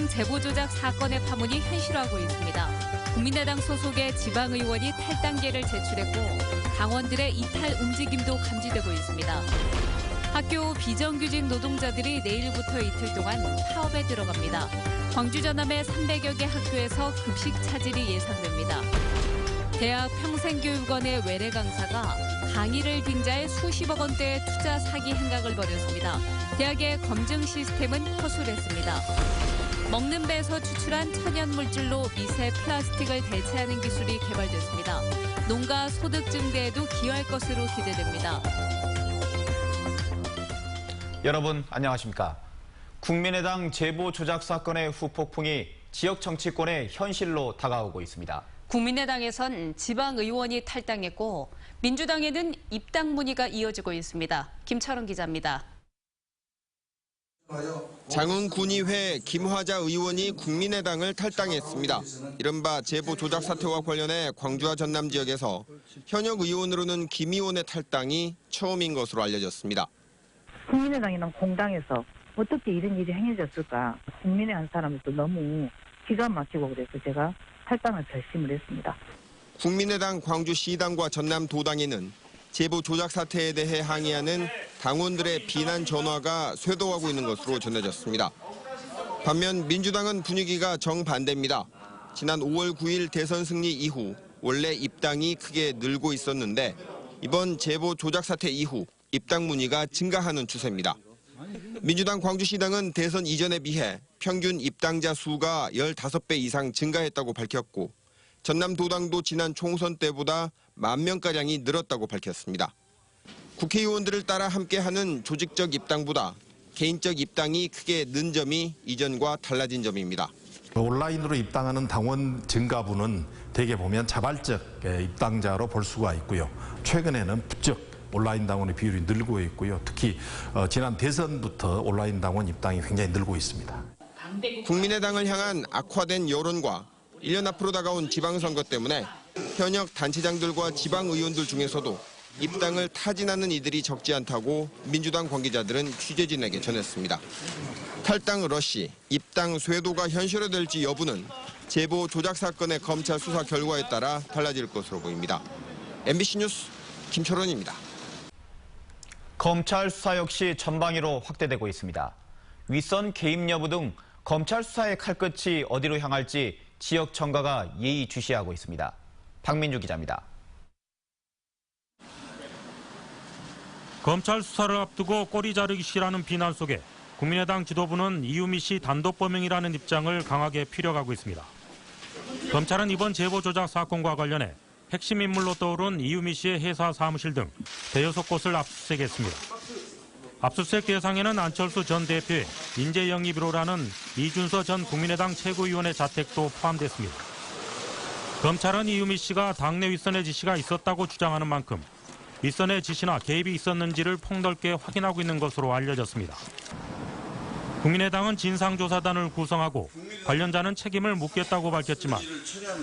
국민의당 제보 조작 사건의 파문이 현실화하고 있습니다. 국민의당 소속의 지방의원이 탈당계를 제출했고 당원들의 이탈 움직임도 감지되고 있습니다. 학교 비정규직 노동자들이 내일부터 이틀 동안 파업에 들어갑니다. 광주 전남의 300여 개 학교에서 급식 차질이 예상됩니다. 대학 평생교육원의 외래 강사가 강의를 빙자해 수십억 원대의 투자 사기 행각을 벌였습니다. 대학의 검증 시스템은 허술했습니다. 먹는 배에서 추출한 천연 물질로 미세 플라스틱을 대체하는 기술이 개발됐습니다. 농가 소득 증대에도 기여할 것으로 기대됩니다. 여러분 안녕하십니까? 국민의당 제보 조작 사건의 후폭풍이 지역 정치권의 현실로 다가오고 있습니다. 국민의당에선 지방의원이 탈당했고 민주당에는 입당 문의가 이어지고 있습니다. 김철원 기자입니다. 장흥군의회 김화자 의원이 국민의당을 탈당했습니다. 이른바 제보 조작 사태와 관련해 광주와 전남 지역에서 현역 의원으로는 김 의원의 탈당이 처음인 것으로 알려졌습니다. 국민의당이랑 공당에서 어떻게 이런 일이 행해졌을까. 국민의 한 사람으로서 너무 기가 막히고 그래서 제가 탈당을 결심을 했습니다. 국민의당 광주시당과 전남도당에는 제보 조작 사태에 대해 항의하는 당원들의 비난 전화가 쇄도하고 있는 것으로 전해졌습니다. 반면 민주당은 분위기가 정반대입니다. 지난 5월 9일 대선 승리 이후 원래 입당이 크게 늘고 있었는데 이번 제보 조작 사태 이후 입당 문의가 증가하는 추세입니다. 민주당 광주시당은 대선 이전에 비해 평균 입당자 수가 15배 이상 증가했다고 밝혔고 전남도당도 지난 총선 때보다 10,000명가량이 늘었다고 밝혔습니다. 국회의원들을 따라 함께하는 조직적 입당보다 개인적 입당이 크게 는 점이 이전과 달라진 점입니다. 온라인으로 입당하는 당원 증가분은 대개 보면 자발적 입당자로 볼 수가 있고요. 최근에는 부쩍 온라인 당원의 비율이 늘고 있고요. 특히 지난 대선부터 온라인 당원 입당이 굉장히 늘고 있습니다. 국민의당을 향한 악화된 여론과 1년 앞으로 다가온 지방선거 때문에 현역 단체장들과 지방의원들 중에서도 입당을 타진하는 이들이 적지 않다고 민주당 관계자들은 취재진에게 전했습니다. 탈당 러시, 입당 쇄도가 현실화될지 여부는 제보 조작 사건의 검찰 수사 결과에 따라 달라질 것으로 보입니다. MBC 뉴스 김철원입니다. 검찰 수사 역시 전방위로 확대되고 있습니다. 윗선 개입 여부 등 검찰 수사의 칼끝이 어디로 향할지 지역 정가가 예의주시하고 있습니다. 박민주 기자입니다. 검찰 수사를 앞두고 꼬리 자르기 싫어하는 비난 속에 국민의당 지도부는 이유미 씨 단독 범행이라는 입장을 강하게 피력하고 있습니다. 검찰은 이번 제보 조작 사건과 관련해 핵심 인물로 떠오른 이유미 씨의 회사 사무실 등 대여섯 곳을 압수수색했습니다. 압수수색 대상에는 안철수 전 대표의 인재영입으로라는 이준서 전 국민의당 최고위원의 자택도 포함됐습니다. 검찰은 이유미 씨가 당내 윗선의 지시가 있었다고 주장하는 만큼 윗선의 지시나 개입이 있었는지를 폭넓게 확인하고 있는 것으로 알려졌습니다. 국민의당은 진상조사단을 구성하고 관련자는 책임을 묻겠다고 밝혔지만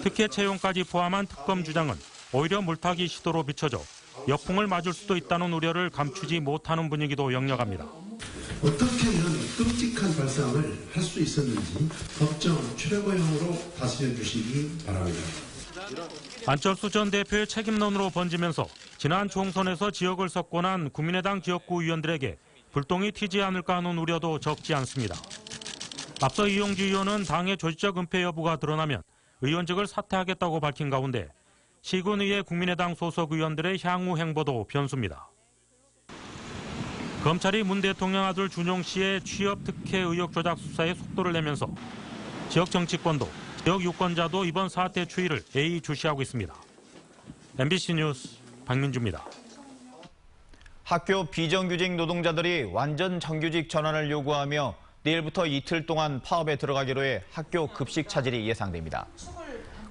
특혜 채용까지 포함한 특검 주장은 오히려 물타기 시도로 비춰져 역풍을 맞을 수도 있다는 우려를 감추지 못하는 분위기도 역력합니다. 어떻게 이런 끔찍한 발상을 할 수 있었는지 법정 출애굽형으로 다스려 주시기 바랍니다. 안철수 전 대표의 책임론으로 번지면서 지난 총선에서 지역을 석권한 국민의당 지역구 의원들에게 불똥이 튀지 않을까 하는 우려도 적지 않습니다. 앞서 이용주 의원은 당의 조직적 은폐 여부가 드러나면 의원직을 사퇴하겠다고 밝힌 가운데 시군의회 국민의당 소속 의원들의 향후 행보도 변수입니다. 검찰이 문 대통령 아들 준용 씨의 취업 특혜 의혹 조작 수사에 속도를 내면서 지역 정치권도 지역 유권자도 이번 사태 추이를 예의주시하고 있습니다. MBC 뉴스 박민주입니다. 학교 비정규직 노동자들이 완전 정규직 전환을 요구하며 내일부터 이틀 동안 파업에 들어가기로 해 학교 급식 차질이 예상됩니다.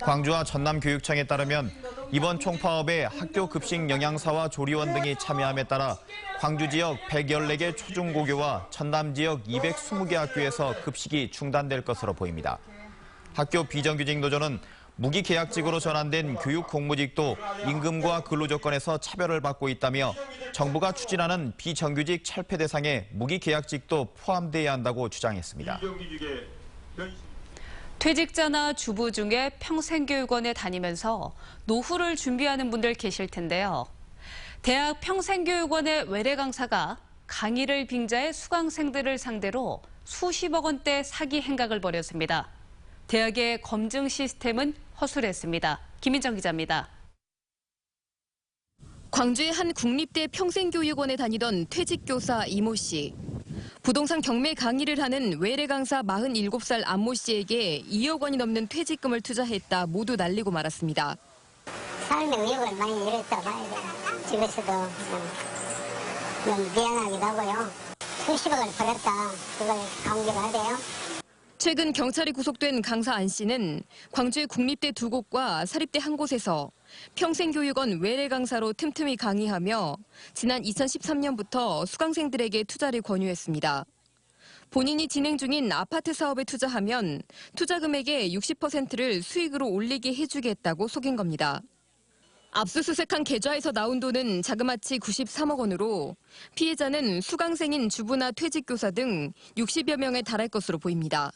광주와 전남교육청에 따르면 이번 총파업에 학교 급식 영양사와 조리원 등이 참여함에 따라 광주 지역 114개 초중고교와 전남 지역 220개 학교에서 급식이 중단될 것으로 보입니다. 학교 비정규직 노조는 무기계약직으로 전환된 교육 공무직도 임금과 근로조건에서 차별을 받고 있다며 정부가 추진하는 비정규직 철폐 대상에 무기계약직도 포함돼야 한다고 주장했습니다. 퇴직자나 주부 중에 평생교육원에 다니면서 노후를 준비하는 분들 계실 텐데요. 대학 평생교육원의 외래 강사가 강의를 빙자해 수강생들을 상대로 수십억 원대 사기 행각을 벌였습니다. 대학의 검증 시스템은 허술했습니다. 김민정 기자입니다. 광주의 한 국립대 평생교육원에 다니던 퇴직교사 이모 씨. 부동산 경매 강의를 하는 외래 강사 47살 안모 씨에게 2억 원이 넘는 퇴직금을 투자했다 모두 날리고 말았습니다. 삶의 의욕을 많이 잃었다 봐야 돼요. 집에서도 너무 미안하기도 하고요. 수십억을 벌였다. 그걸 강조를 하대요. 최근 경찰이 구속된 강사 안 씨는 광주의 국립대 2곳과 사립대 1곳에서 평생교육원 외래 강사로 틈틈이 강의하며 지난 2013년부터 수강생들에게 투자를 권유했습니다. 본인이 진행 중인 아파트 사업에 투자하면 투자 금액의 60%를 수익으로 올리게 해주겠다고 속인 겁니다. 압수수색한 계좌에서 나온 돈은 자그마치 93억 원으로 피해자는 수강생인 주부나 퇴직교사 등 60여 명에 달할 것으로 보입니다.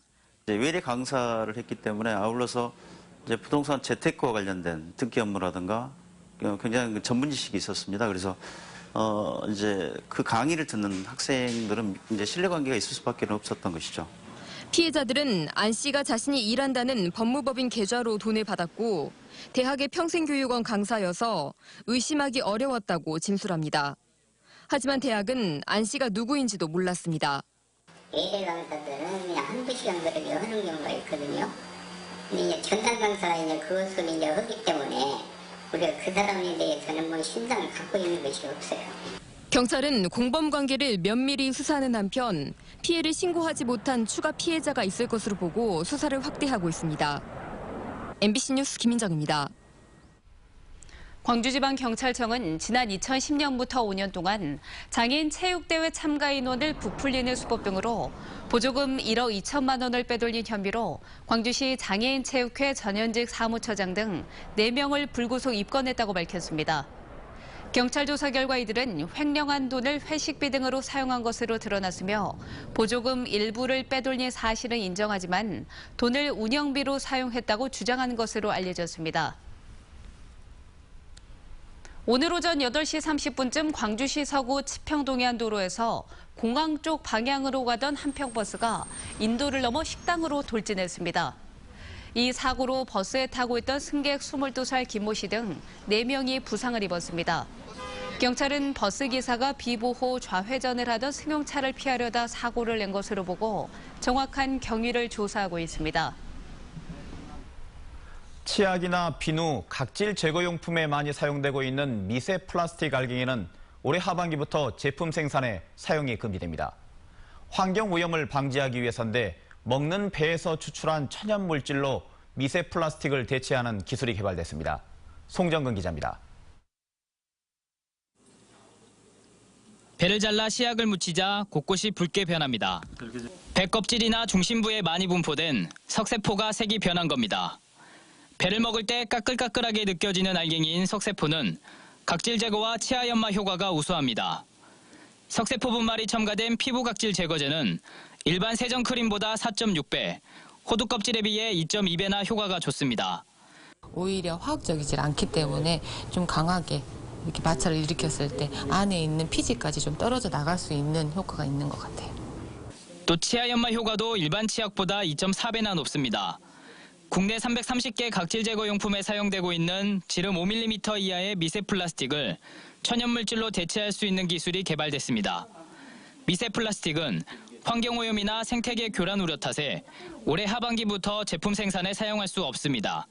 외래 강사를 했기 때문에 아울러서 이제 부동산 재테크와 관련된 등기 업무라든가 굉장히 전문 지식이 있었습니다. 그래서 이제 그 강의를 듣는 학생들은 이제 신뢰관계가 있을 수밖에 없었던 것이죠. 피해자들은 안 씨가 자신이 일한다는 법무법인 계좌로 돈을 받았고 대학의 평생교육원 강사여서 의심하기 어려웠다고 진술합니다. 하지만 대학은 안 씨가 누구인지도 몰랐습니다. 외래 강사들은 그냥 한두 시간 그렇게 하는 경우가 있거든요. 근데 이제 전담 강사가 이제 그것을 이제 하기 때문에 우리가 그 사람에 대해서는 뭐 신상을 갖고 있는 것이 없어요. 경찰은 공범 관계를 면밀히 수사하는 한편 피해를 신고하지 못한 추가 피해자가 있을 것으로 보고 수사를 확대하고 있습니다. MBC 뉴스 김민정입니다. 광주지방경찰청은 지난 2010년부터 5년 동안 장애인 체육대회 참가 인원을 부풀리는 수법 등으로 보조금 1억 2천만 원을 빼돌린 혐의로 광주시 장애인체육회 전현직 사무처장 등 4명을 불구속 입건했다고 밝혔습니다. 경찰 조사 결과 이들은 횡령한 돈을 회식비 등으로 사용한 것으로 드러났으며 보조금 일부를 빼돌린 사실은 인정하지만 돈을 운영비로 사용했다고 주장한 것으로 알려졌습니다. 오늘 오전 8시 30분쯤 광주시 서구 치평동해안 도로에서 공항 쪽 방향으로 가던 한평버스가 인도를 넘어 식당으로 돌진했습니다. 이 사고로 버스에 타고 있던 승객 22살 김모 씨 등 4명이 부상을 입었습니다. 경찰은 버스 기사가 비보호 좌회전을 하던 승용차를 피하려다 사고를 낸 것으로 보고 정확한 경위를 조사하고 있습니다. 치약이나 비누, 각질 제거용품에 많이 사용되고 있는 미세 플라스틱 알갱이는 올해 하반기부터 제품 생산에 사용이 금지됩니다. 환경오염을 방지하기 위해서인데 먹는 배에서 추출한 천연 물질로 미세 플라스틱을 대체하는 기술이 개발됐습니다. 송정근 기자입니다. 배를 잘라 씨약을 묻히자 곳곳이 붉게 변합니다. 배 껍질이나 중심부에 많이 분포된 석세포가 색이 변한 겁니다. 배를 먹을 때 까끌까끌하게 느껴지는 알갱이인 석세포는 각질 제거와 치아 연마 효과가 우수합니다. 석세포 분말이 첨가된 피부 각질 제거제는 일반 세정 크림보다 4.6배, 호두 껍질에 비해 2.2배나 효과가 좋습니다. 오히려 화학적이지 않기 때문에 좀 강하게 이렇게 마찰을 일으켰을 때 안에 있는 피지까지 좀 떨어져 나갈 수 있는 효과가 있는 것 같아요. 또 치아 연마 효과도 일반 치약보다 2.4배나 높습니다. 국내 330개 각질 제거 용품에 사용되고 있는 지름 5mm 이하의 미세 플라스틱을 천연 물질로 대체할 수 있는 기술이 개발됐습니다. 미세 플라스틱은 환경오염이나 생태계 교란 우려 탓에 올해 하반기부터 제품 생산에 사용할 수 없습니다.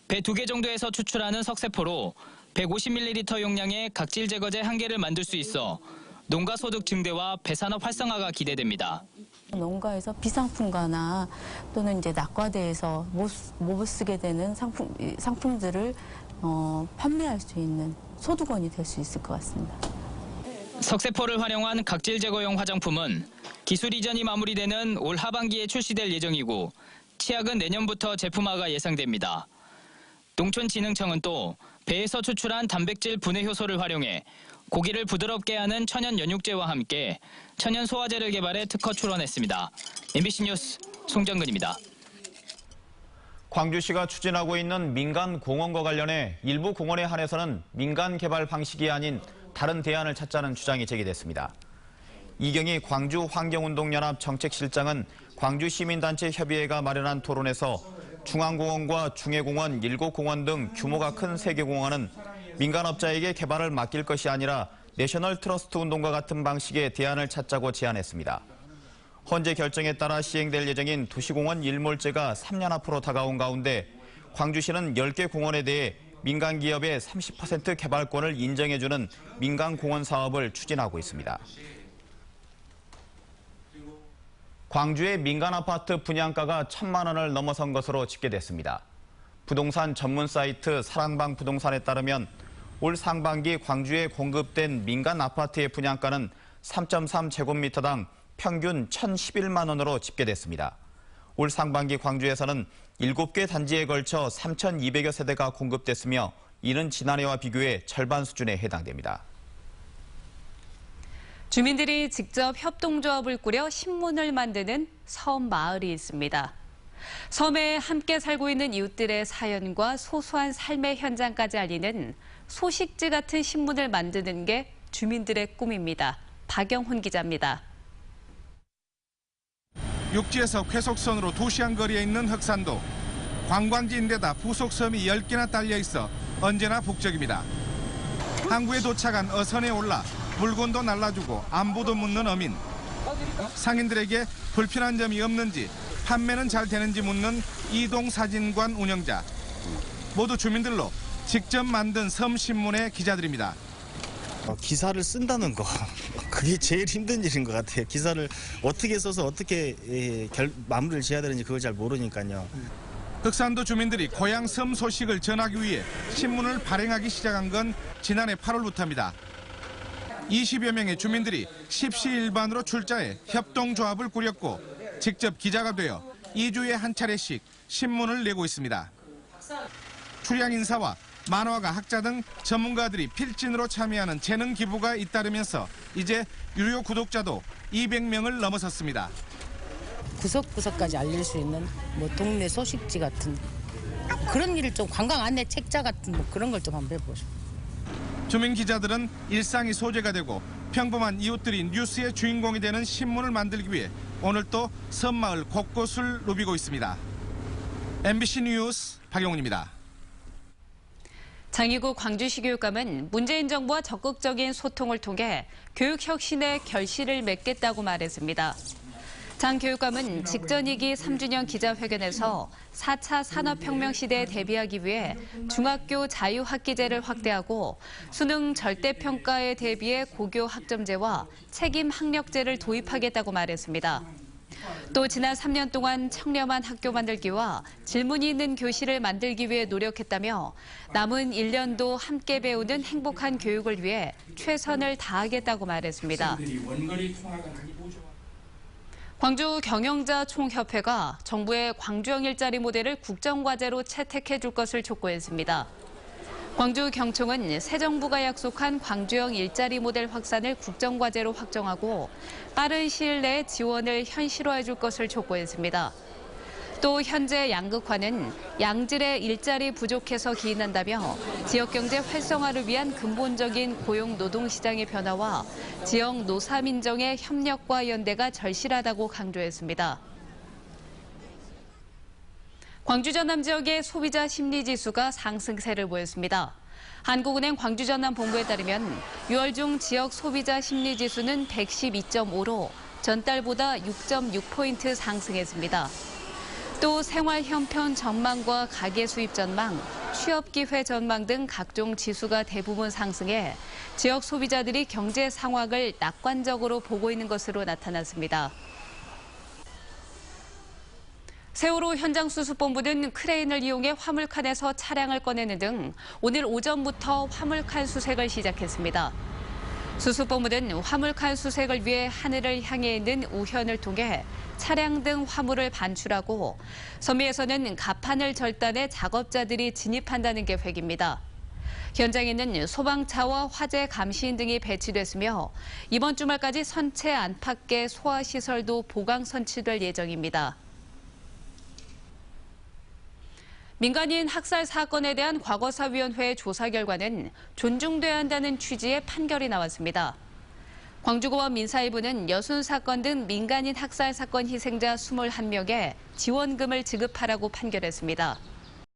배 2개 정도에서 추출하는 석세포로 150ml 용량의 각질 제거제 1개를 만들 수 있어 농가 소득 증대와 배산업 활성화가 기대됩니다. 농가에서 비상품과나 또는 이제 낙과대에서 못 쓰게 되는 상품들을 판매할 수 있는 소득원이 될 수 있을 것 같습니다. 석세포를 활용한 각질 제거용 화장품은 기술 이전이 마무리되는 올 하반기에 출시될 예정이고 치약은 내년부터 제품화가 예상됩니다. 농촌진흥청은 또 배에서 추출한 단백질 분해 효소를 활용해 고기를 부드럽게 하는 천연 연육제와 함께 천연 소화제를 개발해 특허 출원했습니다. MBC 뉴스 송정근입니다. 광주시가 추진하고 있는 민간 공원과 관련해 일부 공원에 한해서는 민간 개발 방식이 아닌 다른 대안을 찾자는 주장이 제기됐습니다. 이경희 광주환경운동연합 정책실장은 광주시민단체 협의회가 마련한 토론에서 중앙공원과 중해공원, 일곡공원 등 규모가 큰 3개 공원은 민간업자에게 개발을 맡길 것이 아니라 내셔널 트러스트 운동과 같은 방식의 대안을 찾자고 제안했습니다. 헌재 결정에 따라 시행될 예정인 도시공원 일몰제가 3년 앞으로 다가온 가운데 광주시는 10개 공원에 대해 민간 기업의 30% 개발권을 인정해주는 민간공원 사업을 추진하고 있습니다. 광주의 민간 아파트 분양가가 1,000만 원을 넘어선 것으로 집계됐습니다. 부동산 전문 사이트 사랑방 부동산에 따르면 올 상반기 광주에 공급된 민간 아파트의 분양가는 3.3제곱미터당 평균 1,011만 원으로 집계됐습니다. 올 상반기 광주에서는 7개 단지에 걸쳐 3,200여 세대가 공급됐으며 이는 지난해와 비교해 절반 수준에 해당됩니다. 주민들이 직접 협동조합을 꾸려 신문을 만드는 섬 마을이 있습니다. 섬에 함께 살고 있는 이웃들의 사연과 소소한 삶의 현장까지 알리는 소식지 같은 신문을 만드는 게 주민들의 꿈입니다. 박영훈 기자입니다. 육지에서 쾌속선으로 2시간 거리에 있는 흑산도. 관광지인데다 부속섬이 10개나 딸려 있어 언제나 북적입니다. 항구에 도착한 어선에 올라 물건도 날라주고 안부도 묻는 어민. 상인들에게 불편한 점이 없는지 판매는 잘 되는지 묻는 이동사진관 운영자. 모두 주민들로 직접 만든 섬신문의 기자들입니다. 기사를 쓴다는 거, 그게 제일 힘든 일인 것 같아요. 기사를 어떻게 써서 어떻게 마무리를 지어야 되는지 그걸 잘 모르니까요. 흑산도 주민들이 고향 섬 소식을 전하기 위해 신문을 발행하기 시작한 건 지난해 8월부터입니다. 20여 명의 주민들이 십시일반으로 출자해 협동조합을 꾸렸고 직접 기자가 되어 2주에 한 차례씩 신문을 내고 있습니다. 출양 인사와 만화가, 학자 등 전문가들이 필진으로 참여하는 재능 기부가 잇따르면서 이제 유료 구독자도 200명을 넘어섰습니다. 구석구석까지 알릴 수 있는 뭐 동네 소식지 같은 그런 일을 좀 관광 안내 책자 같은 뭐 그런 걸 좀 한번 해보고 싶어요. 주민 기자들은 일상이 소재가 되고 평범한 이웃들이 뉴스의 주인공이 되는 신문을 만들기 위해 오늘 또 섬마을 곳곳을 누비고 있습니다. MBC 뉴스 박영훈입니다. 장희국 광주시 교육감은 문재인 정부와 적극적인 소통을 통해 교육 혁신의 결실을 맺겠다고 말했습니다. 장 교육감은 직전이기 3주년 기자회견에서 4차 산업혁명 시대에 대비하기 위해 중학교 자유학기제를 확대하고 수능 절대평가에 대비해 고교 학점제와 책임 학력제를 도입하겠다고 말했습니다. 또 지난 3년 동안 청렴한 학교 만들기와 질문이 있는 교실을 만들기 위해 노력했다며 남은 1년도 함께 배우는 행복한 교육을 위해 최선을 다하겠다고 말했습니다. 광주 경영자 총협회가 정부의 광주형 일자리 모델을 국정과제로 채택해 줄 것을 촉구했습니다. 광주 경총은 새 정부가 약속한 광주형 일자리 모델 확산을 국정과제로 확정하고 빠른 시일 내에 지원을 현실화해 줄 것을 촉구했습니다. 또 현재 양극화는 양질의 일자리 부족해서 기인한다며 지역경제 활성화를 위한 근본적인 고용 노동시장의 변화와 지역 노사민정의 협력과 연대가 절실하다고 강조했습니다. 광주 전남 지역의 소비자 심리지수가 상승세를 보였습니다. 한국은행 광주 전남 본부에 따르면 6월 중 지역 소비자 심리지수는 112.5로 전달보다 6.6포인트 상승했습니다. 또 생활 형편 전망과 가계 수입 전망, 취업 기회 전망 등 각종 지수가 대부분 상승해 지역 소비자들이 경제 상황을 낙관적으로 보고 있는 것으로 나타났습니다. 세월호 현장수습본부는 크레인을 이용해 화물칸에서 차량을 꺼내는 등 오늘 오전부터 화물칸 수색을 시작했습니다. 수습본부는 화물칸 수색을 위해 하늘을 향해 있는 우현을 통해 차량 등 화물을 반출하고 섬위에서는 갑판을 절단해 작업자들이 진입한다는 계획입니다. 현장에는 소방차와 화재 감시인 등이 배치됐으며 이번 주말까지 선체 안팎의 소화시설도 보강 선치될 예정입니다. 민간인 학살 사건에 대한 과거사위원회 조사 결과는 존중돼야 한다는 취지의 판결이 나왔습니다. 광주고와 민사일부는 여순 사건 등 민간인 학살 사건 희생자 21명에 지원금을 지급하라고 판결했습니다.